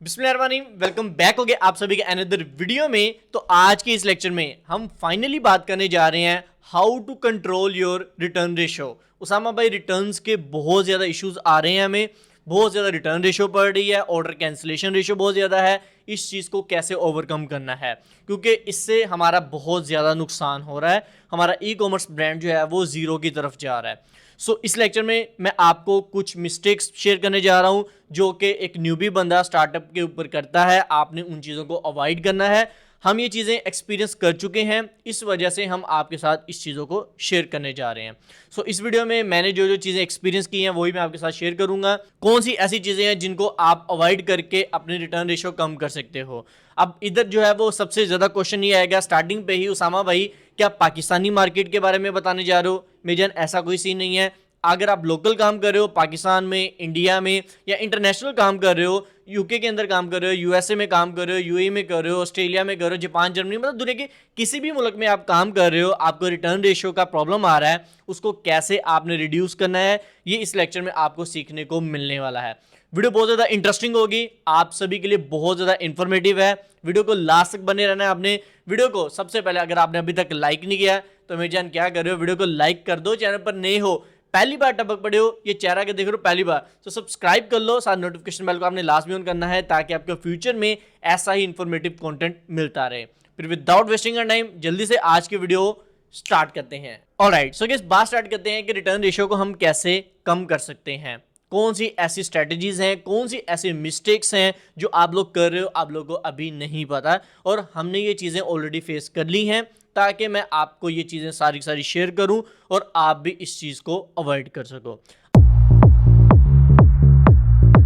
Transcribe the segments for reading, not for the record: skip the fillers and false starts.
बिस्मिल्लाहिर्रहमानिर्रहीम, welcome back हो गए आप सभी के अनदर वीडियो में। तो आज के इस लेक्चर में हम फाइनली बात करने जा रहे हैं how to control your return ratio. Usama भाई, रिटर्न्स के बहुत ज़्यादा इश्यूज आ रहे हैं, हमें बहुत ज़्यादा रिटर्न रेशो पड़ रही है, ऑर्डर कैंसिलेशन रेशो बहुत ज़्यादा है। इस चीज़ को कैसे ओवरकम करना है, क्योंकि इससे हमारा बहुत ज़्यादा नुकसान हो रहा है। हमारा ई कॉमर्स ब्रांड जो है वो ज़ीरो की तरफ जा रहा है। इस लेक्चर में मैं आपको कुछ मिस्टेक्स शेयर करने जा रहा हूं जो कि एक न्यूबी बंदा स्टार्टअप के ऊपर करता है। आपने उन चीज़ों को अवॉइड करना है। हम ये चीज़ें एक्सपीरियंस कर चुके हैं, इस वजह से हम आपके साथ इस चीज़ों को शेयर करने जा रहे हैं। इस वीडियो में मैंने जो जो चीज़ें एक्सपीरियंस की हैं वही मैं आपके साथ शेयर करूंगा। कौन सी ऐसी चीज़ें हैं जिनको आप अवॉइड करके अपने रिटर्न रेशो कम कर सकते हो। अब इधर जो है वो सबसे ज़्यादा क्वेश्चन ये आएगा स्टार्टिंग पे ही, उसामा भाई क्या पाकिस्तानी मार्केट के बारे में बताने जा रहे हो? मेजन ऐसा कोई सीन नहीं है। अगर आप लोकल काम कर रहे हो पाकिस्तान में, इंडिया में, या इंटरनेशनल काम कर रहे हो, यूके के अंदर काम कर रहे हो, यूएसए में काम कर रहे हो, यूएई में कर रहे हो, ऑस्ट्रेलिया में कर रहे हो, जापान, जर्मनी, मतलब दुनिया के किसी भी मुल्क में आप काम कर रहे हो, आपको रिटर्न रेशियो का प्रॉब्लम आ रहा है, उसको कैसे आपने रिड्यूस करना है, ये इस लेक्चर में आपको सीखने को मिलने वाला है। वीडियो बहुत ज़्यादा इंटरेस्टिंग होगी, आप सभी के लिए बहुत ज़्यादा इन्फॉर्मेटिव है। वीडियो को लास्ट तक बने रहना है। आपने वीडियो को सबसे पहले, अगर आपने अभी तक लाइक नहीं किया तो मेरी जान क्या कर रहे हो, वीडियो को लाइक कर दो। चैनल पर नए हो, पहली बार टपक पड़े हो, ये चेहरा के देख रहे हो पहली बार, तो सब्सक्राइब कर लो। साथ नोटिफिकेशन बेल को आपने लास्ट में ऑन करना है ताकि आपको फ्यूचर में ऐसा ही इंफॉर्मेटिव कंटेंट मिलता रहे। फिर विदाउट वेस्टिंग योर टाइम जल्दी से आज की वीडियो स्टार्ट करते हैं। ऑलराइट, सो गाइस बात स्टार्ट करते हैं कि रिटर्न रेशियो को हम कैसे कम कर सकते हैं। कौन सी ऐसी स्ट्रेटजीज हैं, कौन सी ऐसी मिस्टेक्स हैं जो आप लोग कर रहे हो, आप लोगों को अभी नहीं पता, और हमने ये चीज़ें ऑलरेडी फेस कर ली हैं, ताकि मैं आपको ये चीज़ें सारी सारी शेयर करूं और आप भी इस चीज़ को अवॉइड कर सको।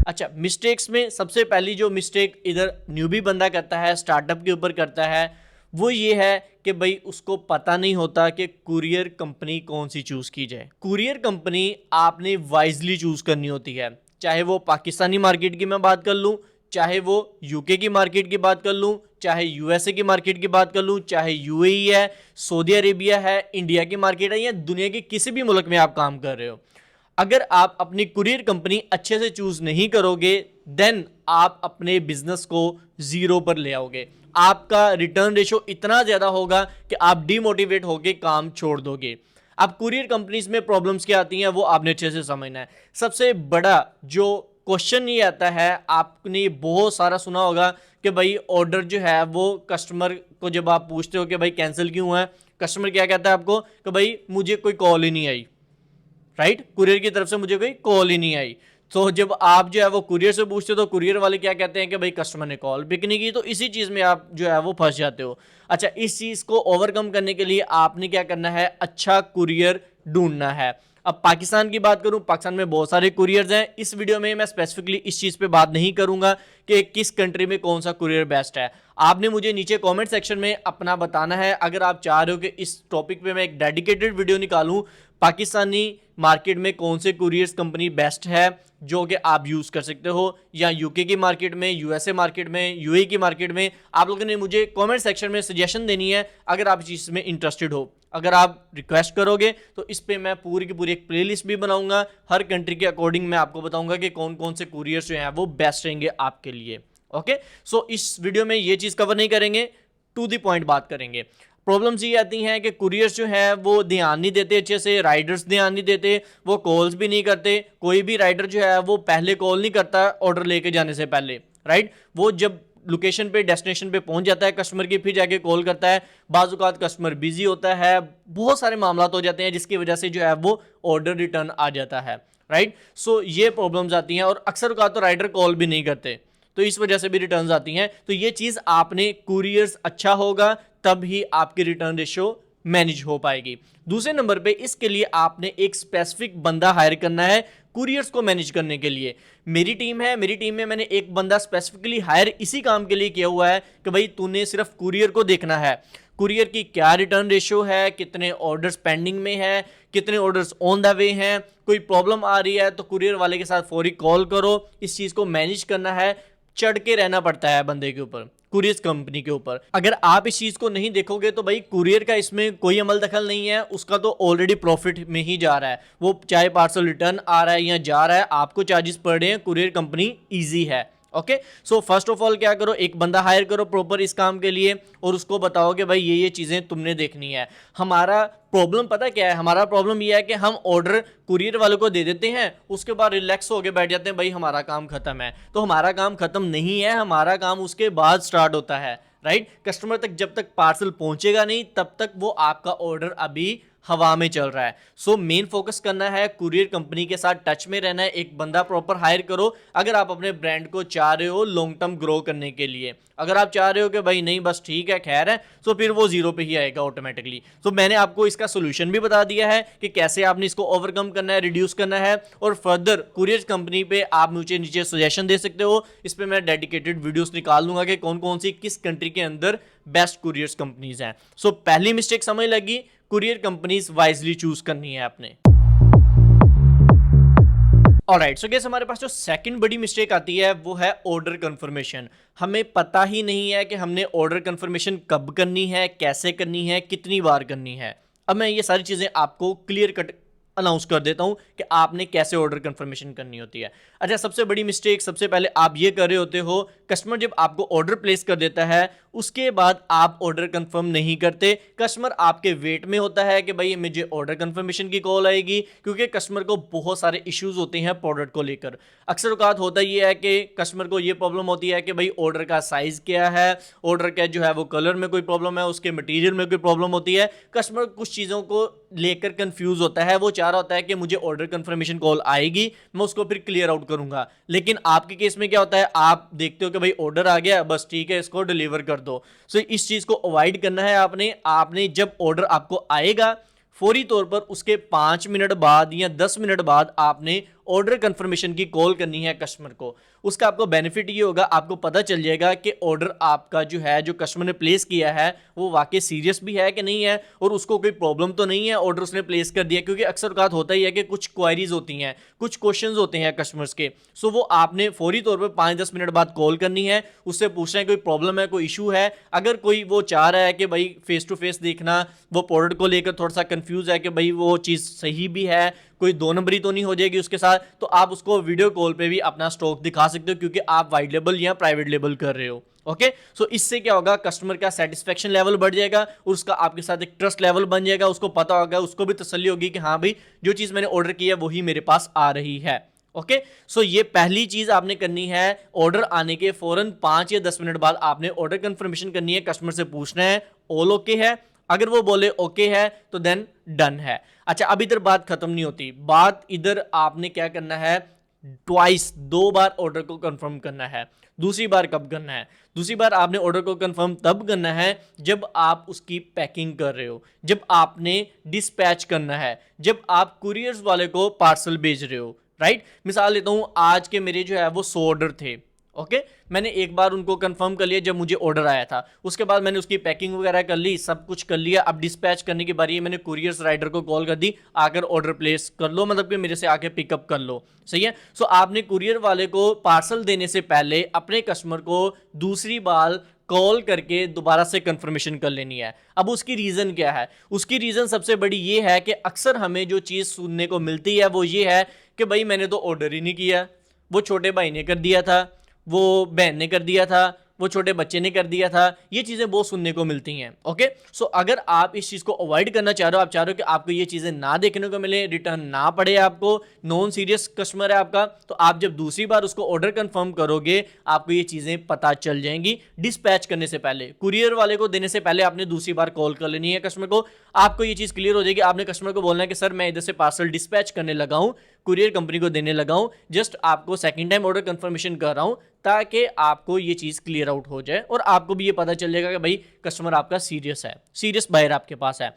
अच्छा, मिस्टेक्स में सबसे पहली जो मिस्टेक इधर न्यूबी बंदा करता है, स्टार्टअप के ऊपर करता है, वो ये है कि भाई उसको पता नहीं होता कि कुरियर कंपनी कौन सी चूज़ की जाए। कुरियर कंपनी आपने वाइजली चूज़ करनी होती है, चाहे वो पाकिस्तानी मार्केट की मैं बात कर लूँ, चाहे वो यूके की मार्केट की बात कर लूँ, चाहे यूएसए की मार्केट की बात कर लूँ, चाहे यूएई है, सऊदी अरेबिया है, इंडिया की मार्केट है, या दुनिया के किसी भी मुल्क में आप काम कर रहे हो। अगर आप अपनी कुरियर कंपनी अच्छे से चूज नहीं करोगे, देन आप अपने बिजनेस को जीरो पर ले आओगे। आपका रिटर्न रेशो इतना ज्यादा होगा कि आप डिमोटिवेट होके काम छोड़ दोगे। अब कुरियर कंपनीज में प्रॉब्लम्स क्या आती हैं वो आपने अच्छे से समझना है। सबसे बड़ा जो क्वेश्चन ये आता है, आपने बहुत सारा सुना होगा कि भाई ऑर्डर जो है वो कस्टमर को जब आप पूछते हो कि भाई कैंसिल क्यों हुआ है, कस्टमर क्या कहता है आपको कि भाई मुझे कोई कॉल ही नहीं आई, राइट, कुरियर की तरफ से मुझे कोई कॉल ही नहीं आई। तो जब आप जो है वो कुरियर से पूछते हो तो कुरियर वाले क्या कहते हैं कि भाई कस्टमर ने कॉल पिक नहीं की, तो इसी चीज़ में आप जो है वो फंस जाते हो। अच्छा, इस चीज़ को ओवरकम करने के लिए आपने क्या करना है, अच्छा कुरियर ढूंढना है। अब पाकिस्तान की बात करूं, पाकिस्तान में बहुत सारे कुरियर्स हैं। इस वीडियो में मैं स्पेसिफिकली इस चीज़ पे बात नहीं करूंगा कि किस कंट्री में कौन सा कुरियर बेस्ट है। आपने मुझे नीचे कमेंट सेक्शन में अपना बताना है। अगर आप चाह रहे हो कि इस टॉपिक पे मैं एक डेडिकेटेड वीडियो निकालूं, पाकिस्तानी मार्केट में कौन से कुरियर्स कंपनी बेस्ट है जो कि आप यूज़ कर सकते हो, या यूके की मार्केट में, यूएसए मार्केट में, यूएई की मार्केट में, आप लोगों ने मुझे कमेंट सेक्शन में सजेशन देनी है। अगर आप इस चीज़ में इंटरेस्टेड हो, अगर आप रिक्वेस्ट करोगे तो इस पे मैं पूरी की पूरी एक प्लेलिस्ट भी बनाऊंगा। हर कंट्री के अकॉर्डिंग मैं आपको बताऊंगा कि कौन कौन से कुरियर्स जो हैं वो बेस्ट रहेंगे आपके लिए। ओके, इस वीडियो में ये चीज़ कवर नहीं करेंगे, टू द पॉइंट बात करेंगे। प्रॉब्लम्स ये आती हैं कि कुरियर्स जो है वो ध्यान नहीं देते अच्छे से, राइडर्स ध्यान नहीं देते, वो कॉल्स भी नहीं करते। कोई भी राइडर जो है वो पहले कॉल नहीं करता ऑर्डर लेके जाने से पहले, राइट। वो जब लोकेशन पे, डेस्टिनेशन पे पहुंच जाता है कस्टमर की, फिर जाके कॉल करता है। बाज़-औक़ात कस्टमर बिजी होता है, बहुत सारे मामला हो जाते हैं जिसकी वजह से जो है वो ऑर्डर रिटर्न आ जाता है, राइट। ये प्रॉब्लम्स आती हैं, और अक्सर औक़ात तो राइडर कॉल भी नहीं करते, तो इस वजह से भी रिटर्न्स आती हैं। तो ये चीज़ आपने, कुरियर्स अच्छा होगा तब ही आपकी रिटर्न रेशियो मैनेज हो पाएगी। दूसरे नंबर पे इसके लिए आपने एक स्पेसिफिक बंदा हायर करना है कुरियर्स को मैनेज करने के लिए। मेरी टीम है, मेरी टीम में मैंने एक बंदा स्पेसिफिकली हायर इसी काम के लिए किया हुआ है कि भाई तूने सिर्फ कुरियर को देखना है, कुरियर की क्या रिटर्न रेशियो है, कितने ऑर्डर्स पेंडिंग में है, कितने ऑर्डर्स ऑन द वे हैं, कोई प्रॉब्लम आ रही है तो कुरियर वाले के साथ फौरी कॉल करो। इस चीज़ को मैनेज करना है, चढ़ के रहना पड़ता है बंदे के ऊपर, कुरियर कंपनी के ऊपर। अगर आप इस चीज़ को नहीं देखोगे तो भाई कुरियर का इसमें कोई अमल दखल नहीं है, उसका तो ऑलरेडी प्रॉफिट में ही जा रहा है। वो चाहे पार्सल रिटर्न आ रहा है या जा रहा है, आपको चार्जेस पड़ रहे हैं, कुरियर कंपनी ईजी है। Okay, so first of all क्या करो, एक बंदा हायर करो प्रॉपर इस काम के लिए और उसको बताओ कि भाई ये चीज़ें तुमने देखनी है। हमारा प्रॉब्लम पता क्या है, हमारा प्रॉब्लम ये है कि हम ऑर्डर कुरियर वालों को दे देते हैं, उसके बाद रिलैक्स होके बैठ जाते हैं, भाई हमारा काम खत्म है। तो हमारा काम खत्म नहीं है, हमारा काम उसके बाद स्टार्ट होता है, राइट। कस्टमर तक जब तक पार्सल पहुंचेगा नहीं तब तक वो आपका ऑर्डर अभी हवा में चल रहा है। सो मेन फोकस करना है, कुरियर कंपनी के साथ टच में रहना है, एक बंदा प्रॉपर हायर करो अगर आप अपने ब्रांड को चाह रहे हो लॉन्ग टर्म ग्रो करने के लिए। अगर आप चाह रहे हो कि भाई नहीं बस ठीक है खैर है, तो फिर वो जीरो पे ही आएगा ऑटोमेटिकली। तो मैंने आपको इसका सोल्यूशन भी बता दिया है कि कैसे आपने इसको ओवरकम करना है, रिड्यूस करना है। और फर्दर कुरियर कंपनी पे आप मुझे नीचे सजेशन दे सकते हो, इस पे मैं डेडिकेटेड वीडियोस निकाल लूंगा कि कौन कौन सी किस कंट्री के अंदर बेस्ट कुरियर कंपनीज हैं। सो पहली मिस्टेक समझ लगी, कुरियर कंपनीज वाइजली चूज करनी है आपने। ऑलराइट, सो गाइस हमारे पास जो सेकंड बड़ी मिस्टेक आती है वो है ऑर्डर कंफर्मेशन। हमें पता ही नहीं है कि हमने ऑर्डर कंफर्मेशन कब करनी है, कैसे करनी है, कितनी बार करनी है। अब मैं ये सारी चीजें आपको क्लियर कट अनाउंस कर देता हूं कि आपने कैसे ऑर्डर कंफर्मेशन करनी होती है। अच्छा, सबसे बड़ी मिस्टेक सबसे पहले आप ये कर रहे होते हो, कस्टमर जब आपको ऑर्डर प्लेस कर देता है उसके बाद आप ऑर्डर कंफर्म नहीं करते। कस्टमर आपके वेट में होता है कि भाई मुझे ऑर्डर कंफर्मेशन की कॉल आएगी, क्योंकि कस्टमर को बहुत सारे इश्यूज होते हैं प्रोडक्ट को लेकर। अक्सर औकात होता ये है कि कस्टमर को ये प्रॉब्लम होती है कि भाई ऑर्डर का साइज क्या है, ऑर्डर का जो है वो कलर में कोई प्रॉब्लम है, उसके मटीरियल में कोई प्रॉब्लम होती है। कस्टमर कुछ चीज़ों को लेकर कंफ्यूज होता है, वो चाह रहा होता है कि मुझे ऑर्डर कंफर्मेशन कॉल आएगी, मैं उसको फिर क्लियर आउट करूंगा। लेकिन आपके केस में क्या होता है, आप देखते हो कि भाई ऑर्डर आ गया, बस ठीक है इसको डिलीवर कर दो। सो इस चीज को अवॉइड करना है आपने जब ऑर्डर आपको आएगा फौरी तौर पर उसके 5 मिनट बाद या 10 मिनट बाद आपने ऑर्डर कंफर्मेशन की कॉल करनी है कस्टमर को। उसका आपको बेनिफिट ये होगा, आपको पता चल जाएगा कि ऑर्डर आपका जो है जो कस्टमर ने प्लेस किया है वो वाकई सीरियस भी है कि नहीं है, और उसको कोई प्रॉब्लम तो नहीं है ऑर्डर उसने प्लेस कर दिया। क्योंकि अक्सर औकात होता ही है कि कुछ क्वायरीज होती हैं, कुछ क्वेश्चंस होते हैं कस्टमर्स के। सो वो आपने फौरी तौर पर 5-10 मिनट बाद कॉल करनी है, उससे पूछना है कोई प्रॉब्लम है, कोई इशू है। अगर कोई वो चाह रहा है कि भाई फेस टू फेस देखना, वो प्रोडक्ट को लेकर थोड़ा सा कंफ्यूज है कि भाई वो चीज़ सही भी है, कोई दो नंबरी तो नहीं हो जाएगी उसके साथ, तो आप उसको वीडियो कॉल पे भी अपना स्टॉक दिखा सकते हो, क्योंकि आप वाइट लेबल या प्राइवेट लेबल कर रहे हो। ओके, सो इससे क्या होगा, कस्टमर का सेटिस्फेक्शन लेवल बढ़ जाएगा और उसका आपके साथ एक ट्रस्ट लेवल बन जाएगा। उसको पता होगा, उसको भी तसल्ली होगी कि हाँ भाई जो चीज़ मैंने ऑर्डर की है वही मेरे पास आ रही है। ओके, सो ये पहली चीज आपने करनी है, ऑर्डर आने के फौरन 5 या 10 मिनट बाद आपने ऑर्डर कंफर्मेशन करनी है। कस्टमर से पूछना है ऑल ओके है, अगर वो बोले ओके है तो देन डन है। अच्छा, अब इधर बात खत्म नहीं होती, बात इधर आपने क्या करना है, ट्वाइस 2 बार ऑर्डर को कंफर्म करना है। दूसरी बार कब करना है, दूसरी बार आपने ऑर्डर को कंफर्म तब करना है जब आप उसकी पैकिंग कर रहे हो, जब आपने डिस्पैच करना है, जब आप कुरियर्स वाले को पार्सल भेज रहे हो, राइट। मिसाल लेता हूं, आज के मेरे जो है वो 100 ऑर्डर थे। ओके, मैंने एक बार उनको कंफर्म कर लिया जब मुझे ऑर्डर आया था, उसके बाद मैंने उसकी पैकिंग वगैरह कर ली, सब कुछ कर लिया। अब डिस्पैच करने की बारी है, मैंने कुरियर्स राइडर को कॉल कर दी, आकर ऑर्डर प्लेस कर लो, मतलब कि मेरे से आके पिकअप कर लो। सही है। सो आपने कुरियर वाले को पार्सल देने से पहले अपने कस्टमर को दूसरी बार कॉल करके दोबारा से कंफर्मेशन कर लेनी है। अब उसकी रीज़न क्या है, उसकी रीज़न सबसे बड़ी ये है कि अक्सर हमें जो चीज़ सुनने को मिलती है वो ये है कि भाई मैंने तो ऑर्डर ही नहीं किया, वो छोटे भाई ने कर दिया था, वो बहन ने कर दिया था, वो छोटे बच्चे ने कर दिया था। ये चीज़ें बहुत सुनने को मिलती हैं। ओके, सो अगर आप इस चीज़ को अवॉइड करना चाह रहे हो, आप चाह रहे हो कि आपको ये चीज़ें ना देखने को मिले, रिटर्न ना पड़े, आपको नॉन सीरियस कस्टमर है आपका, तो आप जब दूसरी बार उसको ऑर्डर कंफर्म करोगे आपको ये चीज़ें पता चल जाएंगी। डिस्पैच करने से पहले, कुरियर वाले को देने से पहले आपने दूसरी बार कॉल कर लेनी है कस्टमर को। आपको ये चीज़ क्लियर हो जाएगी। आपने कस्टमर को बोलना है कि सर मैं इधर से पार्सल डिस्पैच करने लगा हूँ, कुरियर कंपनी को देने लगा हूँ, जस्ट आपको सेकंड टाइम ऑर्डर कंफर्मेशन कर रहा हूँ, ताकि आपको ये चीज़ क्लियर आउट हो जाए और आपको भी ये पता चल जाएगा कि भाई कस्टमर आपका सीरियस है, सीरियस बायर आपके पास है।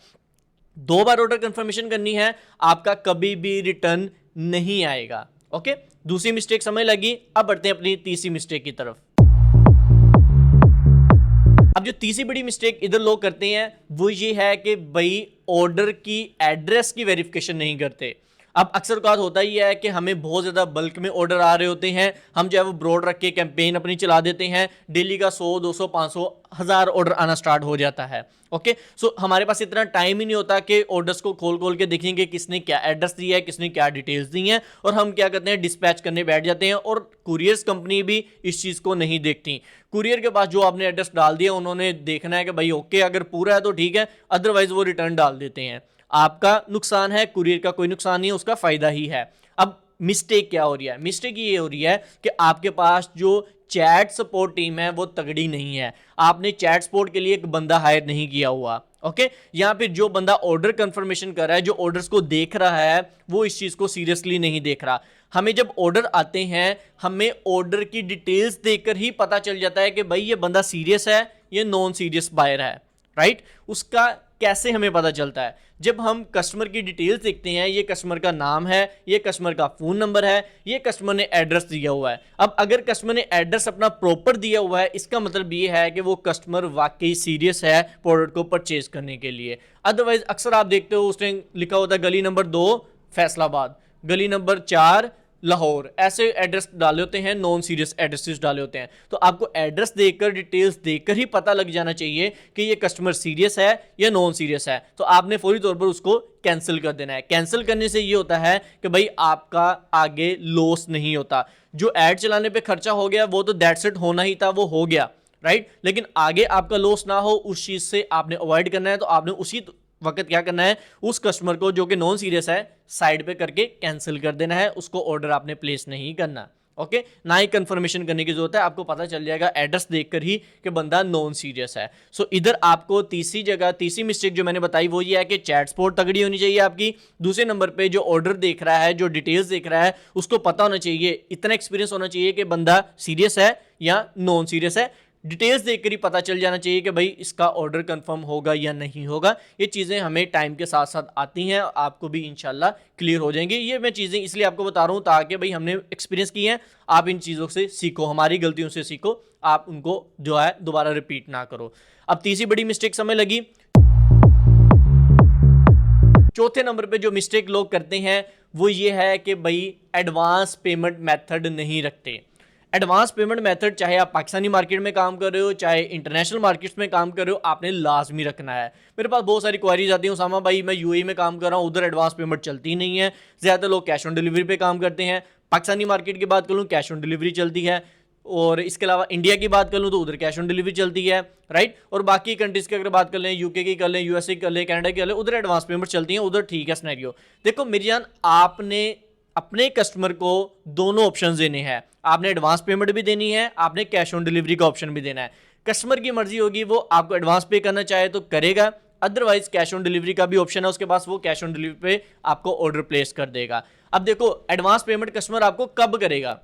2 बार ऑर्डर कंफर्मेशन करनी है, आपका कभी भी रिटर्न नहीं आएगा। ओके, दूसरी मिस्टेक समझ लगी। अब बढ़ते हैं अपनी तीसरी मिस्टेक की तरफ। अब जो तीसरी बड़ी मिस्टेक इधर लोग करते हैं वो ये है कि भाई ऑर्डर की एड्रेस की वेरिफिकेशन नहीं करते। अब अक्सर बात होता ही है कि हमें बहुत ज़्यादा बल्क में ऑर्डर आ रहे होते हैं, हम जो है वो ब्रॉड रख के कैंपेन अपनी चला देते हैं, डेली का 100 200 500 1000 ऑर्डर आना स्टार्ट हो जाता है। ओके, सो हमारे पास इतना टाइम ही नहीं होता कि ऑर्डर्स को खोल खोल के देखेंगे किसने क्या एड्रेस दिया है, किसने क्या डिटेल्स दी हैं, और हम क्या करते हैं डिस्पैच करने बैठ जाते हैं। और कुरियर्स कंपनी भी इस चीज़ को नहीं देखती। कुरियर के पास जो आपने एड्रेस डाल दिया उन्होंने देखना है कि भाई ओके अगर पूरा है तो ठीक है, अदरवाइज वो रिटर्न डाल देते हैं। आपका नुकसान है, कुरियर का कोई नुकसान नहीं है, उसका फायदा ही है। अब मिस्टेक क्या हो रही है? मिस्टेक ये हो रही है कि आपके पास जो चैट सपोर्ट टीम है वो तगड़ी नहीं है। आपने चैट सपोर्ट के लिए एक बंदा हायर नहीं किया हुआ। ओके, या फिर जो बंदा ऑर्डर कंफर्मेशन कर रहा है, जो ऑर्डर्स को देख रहा है, वो इस चीज को सीरियसली नहीं देख रहा। हमें जब ऑर्डर आते हैं, हमें ऑर्डर की डिटेल्स देखकर ही पता चल जाता है कि भाई ये बंदा सीरियस है, ये नॉन सीरियस बायर है, राइट? उसका कैसे हमें पता चलता है? जब हम कस्टमर की डिटेल्स देखते हैं, ये कस्टमर का नाम है, ये कस्टमर का फोन नंबर है, ये कस्टमर ने एड्रेस दिया हुआ है। अब अगर कस्टमर ने एड्रेस अपना प्रॉपर दिया हुआ है, इसका मतलब ये है कि वो कस्टमर वाकई सीरियस है प्रोडक्ट को परचेज करने के लिए। अदरवाइज अक्सर आप देखते हो उसने लिखा होता है गली नंबर 2 फैसलाबाद, गली नंबर 4 लाहौर, ऐसे एड्रेस डाले होते हैं, नॉन सीरियस एड्रेसेस डाले होते हैं। तो आपको एड्रेस देखकर, डिटेल्स देखकर ही पता लग जाना चाहिए कि ये कस्टमर सीरियस है या नॉन सीरियस है। तो आपने फौरी तौर पर उसको कैंसिल कर देना है। कैंसिल करने से ये होता है कि भाई आपका आगे लॉस नहीं होता। जो एड चलाने पे खर्चा हो गया वो तो दैट्स इट, होना ही था, वो हो गया, राइट? लेकिन आगे आपका लॉस ना हो, उस चीज से आपने अवॉइड करना है। तो आपने उसी वक्त क्या करना है, उस कस्टमर को जो कि नॉन सीरियस है साइड पे करके कैंसिल कर देना है, उसको ऑर्डर आपने प्लेस नहीं करना। ओके, ना ही कंफर्मेशन करने की जरूरत है, आपको पता चल जाएगा एड्रेस देखकर ही कि बंदा नॉन सीरियस है। सो इधर आपको तीसरी मिस्टेक जो मैंने बताई वो ये है कि चैट सपोर्ट तगड़ी होनी चाहिए आपकी। दूसरे नंबर पे जो ऑर्डर देख रहा है, जो डिटेल्स देख रहा है, उसको पता होना चाहिए, इतना एक्सपीरियंस होना चाहिए कि बंदा सीरियस है या नॉन सीरियस है। डिटेल्स देखकर ही पता चल जाना चाहिए कि भाई इसका ऑर्डर कंफर्म होगा या नहीं होगा। ये चीज़ें हमें टाइम के साथ साथ आती हैं, आपको भी इंशाल्लाह क्लियर हो जाएंगी। ये मैं चीज़ें इसलिए आपको बता रहा हूँ ताकि भाई हमने एक्सपीरियंस की हैं, आप इन चीज़ों से सीखो, हमारी गलतियों से सीखो, आप उनको जो है दोबारा रिपीट ना करो। अब तीसरी बड़ी मिस्टेक समय लगी। चौथे नंबर पे जो मिस्टेक लोग करते हैं वो ये है कि भाई एडवांस पेमेंट मेथड नहीं रखते। एडवांस पेमेंट मेथड चाहे आप पाकिस्तानी मार्केट में काम कर रहे हो, चाहे इंटरनेशनल मार्केट्स में काम कर रहे हो, आपने लाजमी रखना है। मेरे पास बहुत सारी क्वारीज आती हैं, उसामा भाई मैं यूएई में काम कर रहा हूँ, उधर एडवांस पेमेंट चलती नहीं है, ज़्यादातर लोग कैश ऑन डिलीवरी पे काम करते हैं। पाकिस्तानी मार्केट की बात करूँ, कैश ऑन डिलीवरी चलती है, और इसके अलावा इंडिया की बात कर लूँ तो उधर कैश ऑन डिलीवरी चलती है, राइट? और बाकी कंट्रीज़ की अगर बात कर लें, यूके की कर लें, यूएसए की कर लें, कनाडा की कर लें, उधर एडवांस पेमेंट चलती हैं, उधर ठीक है सिनेरियो। देखो मेरी जान, आपने अपने कस्टमर को दोनों ऑप्शन देने हैं। आपने एडवांस पेमेंट भी देनी है, आपने कैश ऑन डिलीवरी का ऑप्शन भी देना है। कस्टमर की मर्जी होगी, वो आपको एडवांस पे करना चाहे तो करेगा, अदरवाइज कैश ऑन डिलीवरी का भी ऑप्शन है उसके पास, वो कैश ऑन डिलीवरी पे आपको ऑर्डर प्लेस कर देगा। अब देखो एडवांस पेमेंट कस्टमर आपको कब करेगा?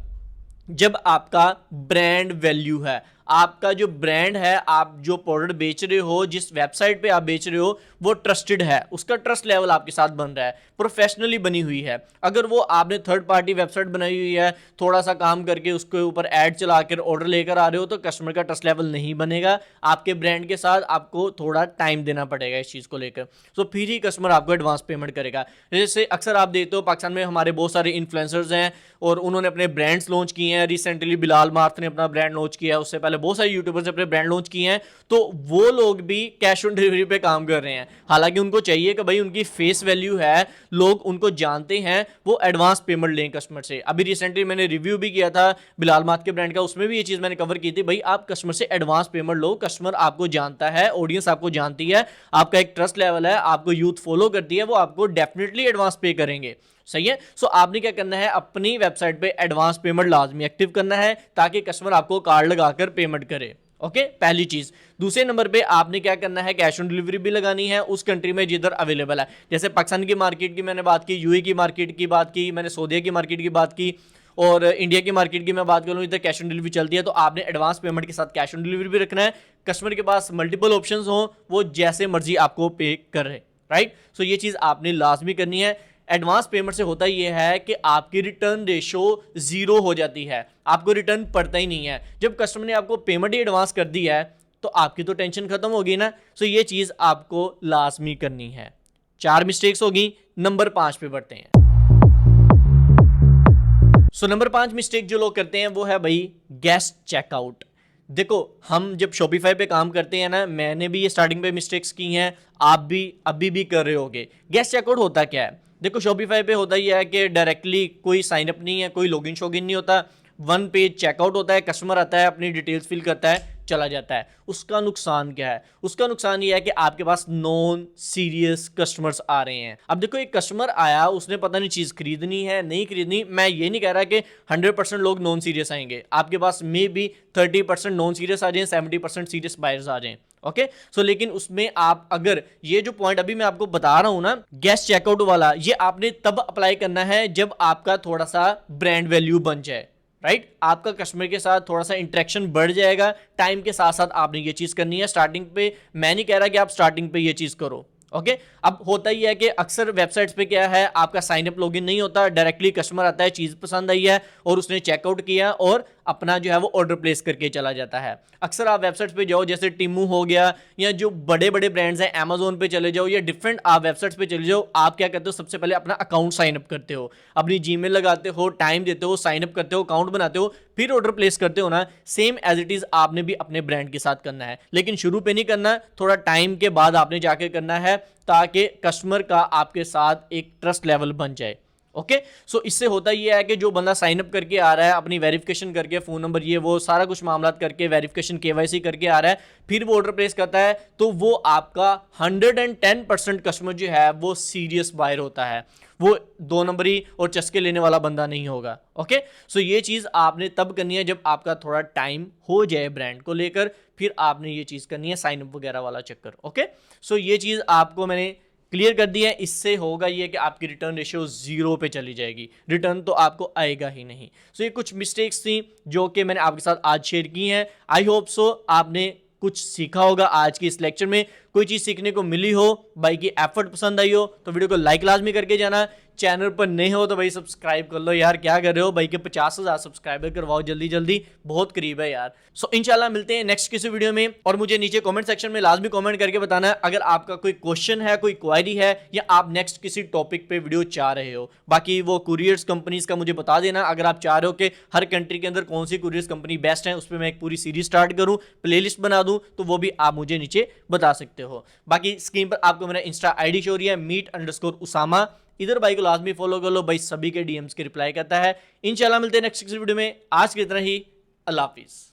जब आपका ब्रांड वैल्यू है, आपका जो ब्रांड है, आप जो प्रोडक्ट बेच रहे हो, जिस वेबसाइट पे आप बेच रहे हो, वो ट्रस्टेड है, उसका ट्रस्ट लेवल आपके साथ बन रहा है, प्रोफेशनली बनी हुई है। अगर वो आपने थर्ड पार्टी वेबसाइट बनाई हुई है, थोड़ा सा काम करके उसके ऊपर ऐड चला कर ऑर्डर लेकर आ रहे हो, तो कस्टमर का ट्रस्ट लेवल नहीं बनेगा। आपके ब्रांड के साथ आपको थोड़ा टाइम देना पड़ेगा इस चीज़ को लेकर, तो फिर ही कस्टमर आपको एडवांस पेमेंट करेगा। जैसे अक्सर आप देखते हो पाकिस्तान में हमारे बहुत सारे इन्फ्लुएंसर्स हैं और उन्होंने अपने ब्रांड्स लॉन्च किए हैं। रिसेंटली बिलाल मार्थ ने अपना ब्रांड लॉन्च किया है, उससे पहले बहुत सारे यूट्यूबर्स अपने ब्रांड लॉन्च किए हैं, तो वो लोग भी कैश ऑन डिलीवरी पे काम कर रहे हैं। हालांकि उनको चाहिए कि भाई उनकी फेस वैल्यू है, लोग उनको जानते हैं, वो एडवांस पेमेंट लें कस्टमर से। अभी रिसेंटली मैंने रिव्यू भी किया था बिलाल मार्थ के ब्रांड का, उसमें भी ये चीज़ मैंने कवर की थी, भाई आप कस्टमर से एडवांस पेमेंट लो, कस्टमर आपको जानता है, ऑडियंस आपको जानती है, आपका एक ट्रस्ट लेवल है, आपको यूथ फॉलो करती है, वो आपको डेफिनेटली एडवांस पे करेंगे। सही है। सो आपने क्या करना है, अपनी वेबसाइट पे एडवांस पेमेंट लाजमी एक्टिव करना है ताकि कस्टमर आपको कार्ड लगाकर पेमेंट करे। ओके, पहली चीज। दूसरे नंबर पे आपने क्या करना है, कैश ऑन डिलीवरी भी लगानी है उस कंट्री में जिधर अवेलेबल है। जैसे पाकिस्तान की मार्केट की मैंने बात की, यूएई की मार्केट की बात की, मैंने सऊदीया की मार्केट की बात की, और इंडिया की मार्केट की मैं बात करूँ, इधर कैश ऑन डिलीवरी चलती है, तो आपने एडवांस पेमेंट के साथ कैश ऑन डिलीवरी भी रखना है। कस्टमर के पास मल्टीपल ऑप्शंस हो, वो जैसे मर्जी आपको पे करे, राइट? सो ये चीज़ आपने लाजमी करनी है। एडवांस पेमेंट से होता यह है कि आपकी रिटर्न रेशो जीरो हो जाती है, आपको रिटर्न पड़ता ही नहीं है। जब कस्टमर ने आपको पेमेंट ही एडवांस कर दी है तो आपकी तो टेंशन खत्म होगी ना। सो ये चीज़ आपको लाजमी करनी है। 4 मिस्टेक्स होगी। नंबर 5 पे बढ़ते हैं। सो नंबर 5 मिस्टेक जो लोग करते हैं वो है भाई गेस्ट चेकआउट। देखो हम जब शॉपिफाई पे काम करते हैं ना, मैंने भी ये स्टार्टिंग पे मिस्टेक्स की हैं, आप भी अभी भी कर रहे होगे। गेस्ट चेकआउट होता क्या है? देखो शॉपिफाई पे होता ही है कि डायरेक्टली कोई साइन अप नहीं है, कोई लॉगिन शॉगिन नहीं होता, वन पेज चेकआउट होता है, कस्टमर आता है, अपनी डिटेल्स फिल करता है, चला जाता है। उसका नुकसान क्या है? उसका नुकसान ये है कि आपके पास नॉन सीरियस कस्टमर्स आ रहे हैं। अब देखो एक कस्टमर आया, उसने पता नहीं चीज खरीदनी है नहीं खरीदनी, मैं ये नहीं कह रहा कि 100% लोग नॉन सीरियस आएंगे, आपके पास मे बी 30% नॉन सीरियस आ जाए, 70% सीरियस बायर्स आ जाएं। ओके सो लेकिन उसमें आप अगर ये जो पॉइंट अभी मैं आपको बता रहा हूं ना गेस्ट चेकआउट वाला, ये आपने तब अप्लाई करना है जब आपका थोड़ा सा ब्रांड वैल्यू बन जाए, राइट आपका कस्टमर के साथ थोड़ा सा इंटरेक्शन बढ़ जाएगा। टाइम के साथ साथ आपने ये चीज करनी है। स्टार्टिंग पे मैं नहीं कह रहा कि आप स्टार्टिंग पे ये चीज करो। ओके अब होता ही है कि अक्सर वेबसाइट्स पे क्या है, आपका साइन अप लॉगिन नहीं होता, डायरेक्टली कस्टमर आता है, चीज पसंद आई है और उसने चेकआउट किया और अपना जो है वो ऑर्डर प्लेस करके चला जाता है। अक्सर आप वेबसाइट्स पे जाओ, जैसे टिमू हो गया या जो बड़े बड़े ब्रांड्स हैं, अमेजोन पे चले जाओ या डिफरेंट आप वेबसाइट्स पे चले जाओ, आप क्या करते हो, सबसे पहले अपना अकाउंट साइन अप करते हो, अपनी जीमेल लगाते हो, टाइम देते हो, साइन अप करते हो, अकाउंट बनाते हो, फिर ऑर्डर प्लेस करते हो ना। सेम एज इट इज आपने भी अपने ब्रांड के साथ करना है, लेकिन शुरू पे नहीं करना, थोड़ा टाइम के बाद आपने जाके करना है ताकि कस्टमर का आपके साथ एक ट्रस्ट लेवल बन जाए। ओके सो इससे होता ये है कि जो बंदा साइन अप करके आ रहा है, अपनी वेरिफिकेशन करके, फोन नंबर ये वो सारा कुछ मामला करके, वेरिफिकेशन केवाईसी करके आ रहा है, फिर वो ऑर्डर प्लेस करता है, तो वो आपका 110% कस्टमर जो है वो सीरियस बायर होता है, वो 2 नंबरी और चस्के लेने वाला बंदा नहीं होगा। ओके सो ये चीज आपने तब करनी है जब आपका थोड़ा टाइम हो जाए ब्रांड को लेकर, फिर आपने ये चीज करनी है साइन अप वगैरह वाला चक्कर। ओके सो ये चीज आपको मैंने क्लियर कर दिया है। इससे होगा ये कि आपकी रिटर्न रेशियो 0 पे चली जाएगी, रिटर्न तो आपको आएगा ही नहीं। सो ये कुछ मिस्टेक्स थी जो कि मैंने आपके साथ आज शेयर की हैं। आई होप सो आपने कुछ सीखा होगा आज की इस लेक्चर में, कोई चीज सीखने को मिली हो, भाई की एफर्ट पसंद आई हो तो वीडियो को लाइक लाजमी करके जाना। चैनल पर नए हो तो भाई सब्सक्राइब कर लो यार, क्या कर रहे हो भाई के 50,000 सब्सक्राइबर करवाओ जल्दी जल्दी, बहुत करीब है यार। सो इंशाल्लाह मिलते हैं नेक्स्ट किसी वीडियो में, और मुझे नीचे कमेंट सेक्शन में लाजमी कमेंट करके बताना है अगर आपका कोई क्वेश्चन है, कोई क्वेरी है, या आप नेक्स्ट किसी टॉपिक पे वीडियो चाह रहे हो। बाकी वो कुरियर्स कंपनीज का मुझे बता देना, अगर आप चाह रहे हो कि हर कंट्री के अंदर कौन सी कुरियर्स कंपनी बेस्ट है, उस पर मैं एक पूरी सीरीज स्टार्ट करूं, प्लेलिस्ट बना दूं, तो वो भी आप मुझे नीचे बता सकते हो। बाकी स्क्रीन पर आपको मेरा इंस्टा आईडी शो हो रही है meet_usama, इधर भाई को लाजमी फॉलो कर लो, भाई सभी के डीएम्स के रिप्लाई करता है। इंशाल्लाह मिलते हैं नेक्स्ट वीडियो में, आज की तरह ही अल्लाह हाफिज।